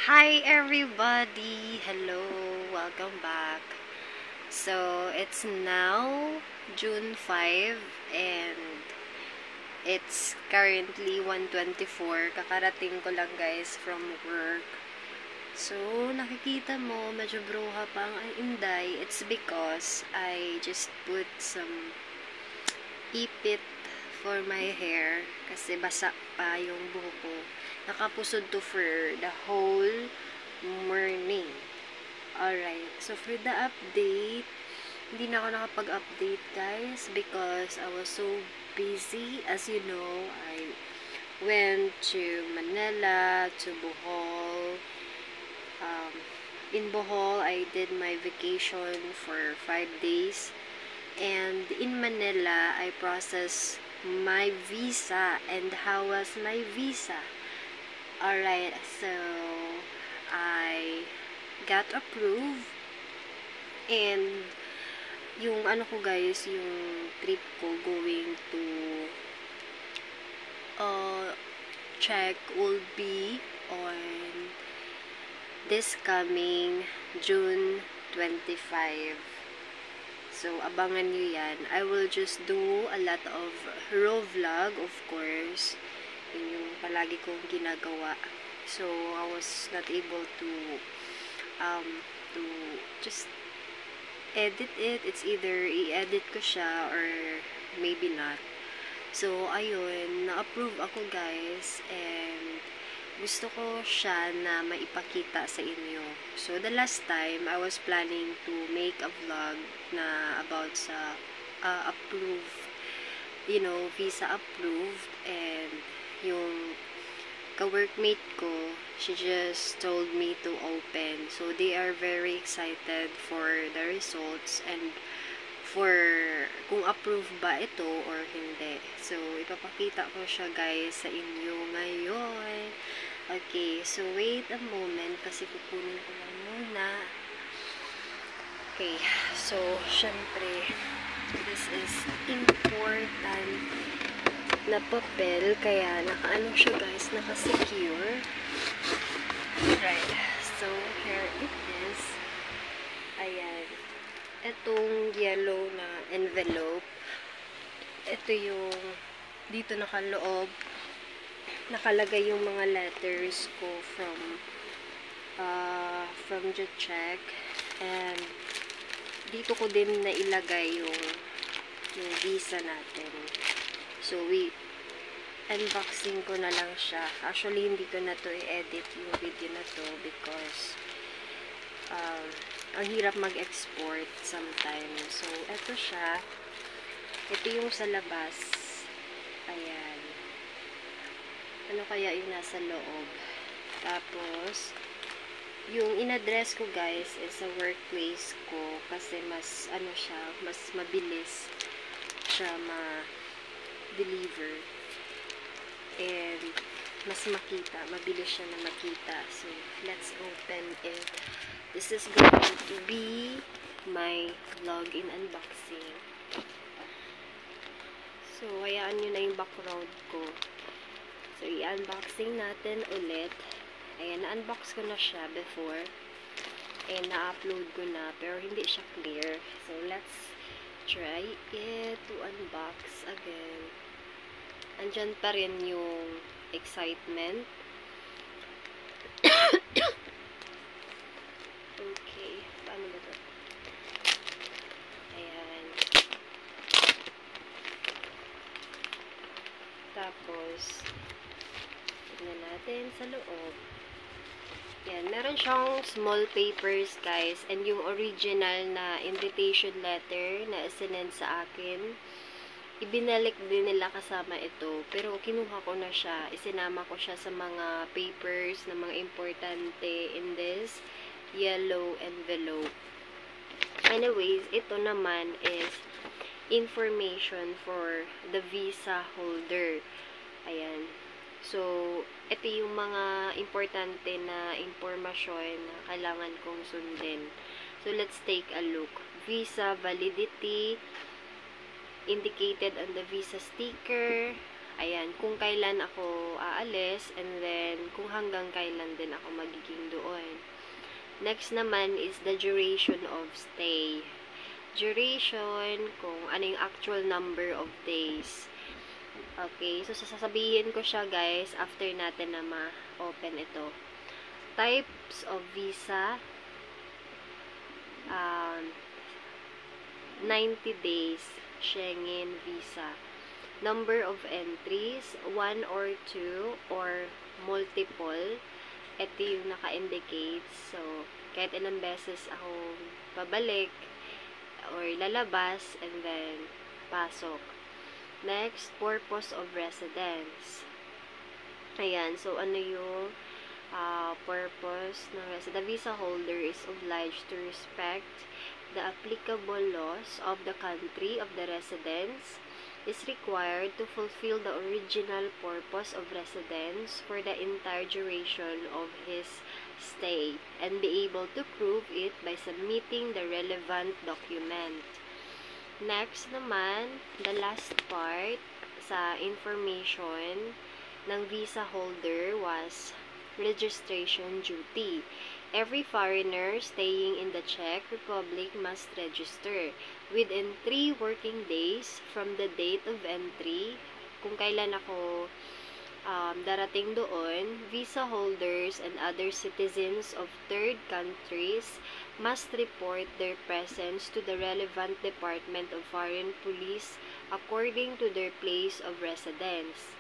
Hi everybody! Hello! Welcome back. So, it's now June 5 and it's currently 1:24. Kakarating ko lang guys from work. So, nakikita mo, medyo bruha pa ang inday. It's because I just put some ipit for my hair kasi basa pa yung buhok ko. Nakapusod to for the whole morning. Alright, so for the update, hindi na ako nakapag-update guys because I was so busy. As you know, I went to Manila, to Bohol. In Bohol, I did my vacation for 5 days. And in Manila, I processed my visa. And how was my visa? Alright, so I got approved. And yung ano ko guys, yung trip ko going to Czech will be on this coming June 25. So, abangan nyo yan. I will just do a lot of raw vlog, of course. Yun yung palagi kong ginagawa. So, I was not able to just edit it. It's either i-edit ko siya or maybe not. So, ayun. Na-approve ako, guys. And gusto ko siya na maipakita sa inyo. So, the last time, I was planning to make a vlog na about sa approved, visa approved. And yung ka-workmate ko, she just told me to open. So, they are very excited for the results and for kung approved ba ito or hindi. So, ipapakita ko siya guys sa inyo ngayon. Okay, so wait a moment kasi kukunin ko lang muna. Okay, so syempre this is important na papel kaya nakaano siya guys, naka-secure. Right, so here it is. Ayan. Itong yellow na envelope, ito yung dito nakaloob, nakalagay yung mga letters ko from the Czech, and dito ko din nailagay yung visa natin. So unboxing ko na lang siya. Actually hindi ko na to i-edit yung video na to because ang hirap mag-export sometimes. So, eto siya. Ito yung sa labas. Ayan. Ano kaya yung nasa loob? Tapos, yung in-address ko guys is sa workplace ko kasi mas, mas mabilis siya ma-deliver. And, mas makita. Mabilis siya na makita. So, let's open it. This is going to be my vlog in unboxing. So, hayaan nyo na yung background ko. So, i-unboxing natin ulit. Ayan, na-unbox ko na siya before. And na-upload ko na, pero hindi siya clear. So, let's try it to unbox again. Andyan pa rin yung excitement. Okay, paano ba ito? Ayan. Tapos, tignan natin sa loob. Yan, meron siyang small papers, guys. And yung original na invitation letter na isinend sa akin, ibinalik din nila kasama ito. Pero kinuha ko na siya. Isinama ko siya sa mga papers na mga importante in this yellow envelope. Anyways, ito naman is information for the visa holder. Ayan. So, ito yung mga importante na impormasyon na kailangan kong sundin. So, let's take a look. Visa validity indicated on the visa sticker. Ayan, kung kailan ako aalis, and then kung hanggang kailan din ako magiging doon. Next naman is the duration of stay. Duration, kung ano yung actual number of days. Okay, so sasabihin ko siya guys after natin na ma-open ito. Types of visa, 90 days Schengen visa. Number of entries, 1 or 2 or multiple. Ito yung naka-indicate. So, kahit ilang beses ako babalik or lalabas and then pasok. Next, purpose of residence. Ayan, so ano yung purpose ng residence? The visa holder is obliged to respect the applicable laws of the country of the residence, is required to fulfill the original purpose of residence for the entire duration of his stay and be able to prove it by submitting the relevant document. Next naman, the last part sa information ng visa holder was registration duty. Every foreigner staying in the Czech Republic must register within 3 working days from the date of entry. Kung kailan ako darating doon, visa holders and other citizens of third countries must report their presence to the relevant Department of Foreign Police according to their place of residence.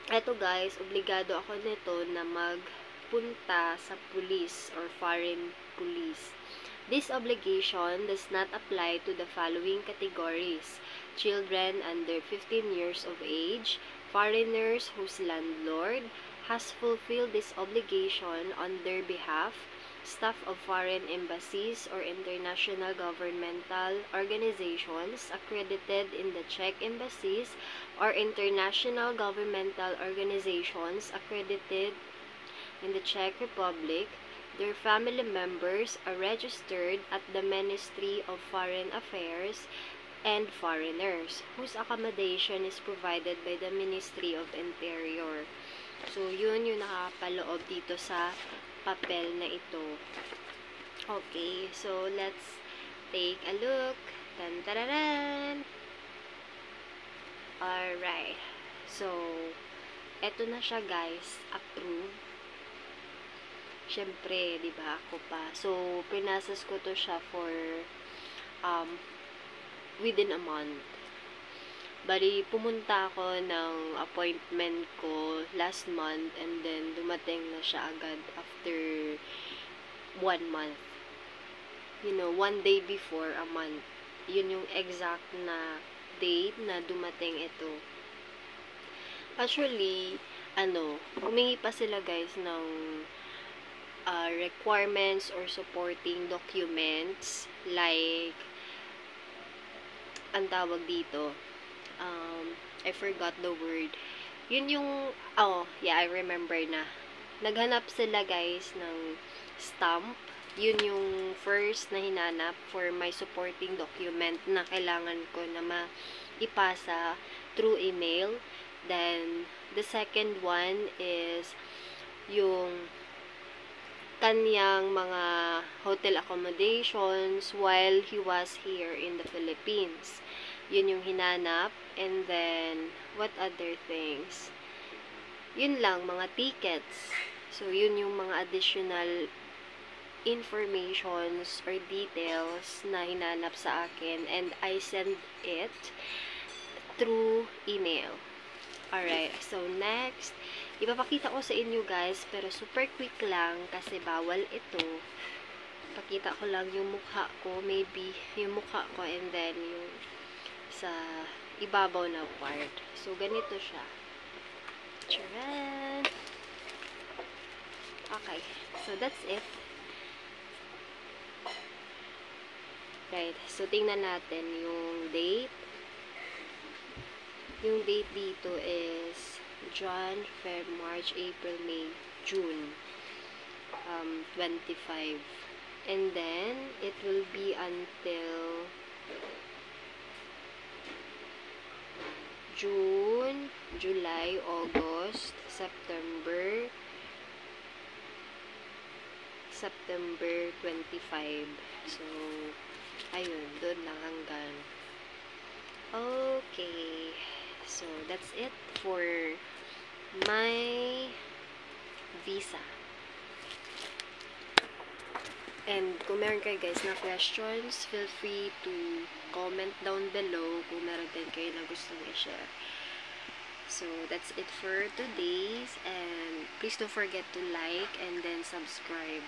Eto guys, obligado ako nito na magpunta sa police or foreign police. This obligation does not apply to the following categories: children under 15 years of age, foreigners whose landlord has fulfilled this obligation on their behalf, staff of foreign embassies or international governmental organizations accredited in the Czech embassies or international governmental organizations accredited in the Czech Republic. Their family members are registered at the Ministry of Foreign Affairs, and foreigners whose accommodation is provided by the Ministry of Interior. So, yun yung nakapaloob dito sa papel na ito. Okay, so let's take a look. Tan-tararan! Alright. So, eto na siya guys. Approved. Siyempre, di ba, ako pa. So, pinasas ko to siya for within a month. Bali, pumunta ako ng appointment ko last month and then dumating na siya agad after 1 month. You know, 1 day before a month. Yun yung exact na date na dumating ito. Actually, humingi pa sila guys ng requirements or supporting documents like ang tawag dito I forgot the word. Yun yung I remember na. Naghanap sila guys ng stamp. Yun yung first na hinanap for my supporting document na kailangan ko na maipasa through email. Then the second one is yung kanyang mga hotel accommodations while he was here in the Philippines. Yun yung hinanap. And then, what other things? Yun lang, mga tickets. So, yun yung mga additional informations or details na hinanap sa akin. And I send it through email. Alright, so next, ipapakita ko sa inyo guys, pero super quick lang kasi bawal ito. Pakita ko lang yung mukha ko, maybe yung mukha ko and then yung sa ibabaw na part. So, ganito siya. Charan! Okay, so that's it. Right, so tingnan natin yung date. Yung date dito is Jan, Feb, March, April, May, June 25. And then, it will be until June, July, August, September 25. So, ayun, doon lang hanggang. Okay. So, that's it for my visa. And kung meron kayo guys na questions, feel free to comment down below kung meron din kayo na gustong i-share. So, that's it for today's, and please don't forget to like and then subscribe.